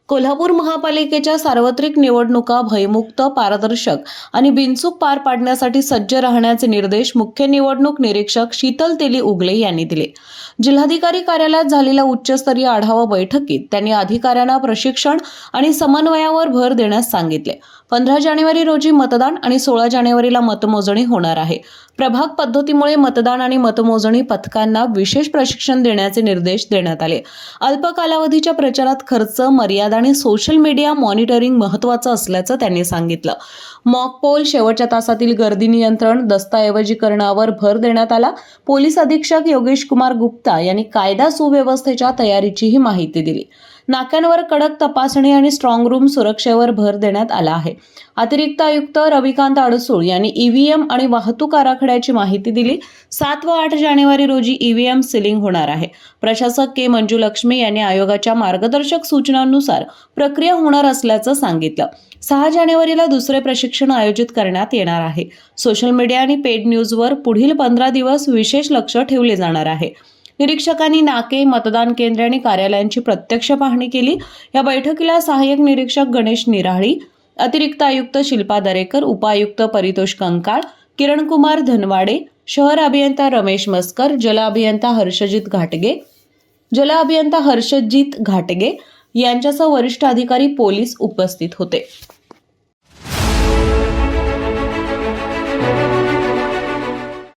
कोल्हापूर महापालिकेच्या सार्वत्रिक निवडणुका भयमुक्त, पारदर्शक आणि बिनचूक पार पाडण्यासाठी सज्ज राहण्याचे निर्देश मुख्य निवडणूक निरीक्षक शीतल तेली उगले यांनी दिले। जिल्हाधिकारी कार्यालयात झालेल्या उच्चस्तरीय आढावा बैठकीत त्यांनी अधिकाऱ्यांना प्रशिक्षण आणि समन्वयावर भर देण्यास सांगितले। 15 जानेवारी रोजी मतदान आणि 16 जानेवारीला मतमोजणी होणार आहे। प्रभाग पद्धतीमुळे मतदान आणि मतमोजणी पथकांना विशेष प्रशिक्षण देण्याचे निर्देश देण्यात आले। अल्प कालावधीच्या प्रचारात खर्च मर्यादा आणि सोशल मीडिया मॉनिटरिंग महत्त्वाचं असल्याचं त्यांनी सांगितलं। मॉक पोल, शेवटच्या तासातील गर्दी नियंत्रण, दस्तऐवजीकरणावर भर देण्यात आला। पोलीस अधीक्षक योगेश कुमार गुप्ता यांनी कायदा सुव्यवस्थेच्या तयारीचीही माहिती दिली। नाक्यांवर कडक तपासणी आणि स्ट्रॉंग रूम सुरक्षेवर भर देण्यात आला आहे। अतिरिक्त आयुक्त रविकांत अडसूळ यांनी ईव्हीएम आणि वाहतूक आराखड्याची माहिती दिली। 7 व 8 जानेवारी रोजी ईव्हीएम सीलिंग होणार आहे। प्रशासक के मंजुलक्ष्मी यांनी आयोगाच्या मार्गदर्शक सूचनांनुसार प्रक्रिया होणार असल्याचं सांगितलं। 6 जानेवारीला दुसरे प्रशिक्षण आयोजित करण्यात येणार आहे। सोशल मीडिया आणि पेड न्यूजवर पुढील 15 दिवस विशेष लक्ष ठेवले जाणार आहे। निरीक्षकांनी नाके, मतदान केंद्रे आणि कार्यालयांची प्रत्यक्ष पाहणी केली। या बैठकीला सहाय्यक निरीक्षक गणेश निराळी, अतिरिक्त आयुक्त शिल्पा दरेकर, उपायुक्त परितोष कंकाळ, किरण कुमार धनवाडे, शहर अभियंता रमेश मस्कर, जल अभियंता हर्षजित घाटगे यांच्यासह वरिष्ठ अधिकारी, पोलीस उपस्थित होते।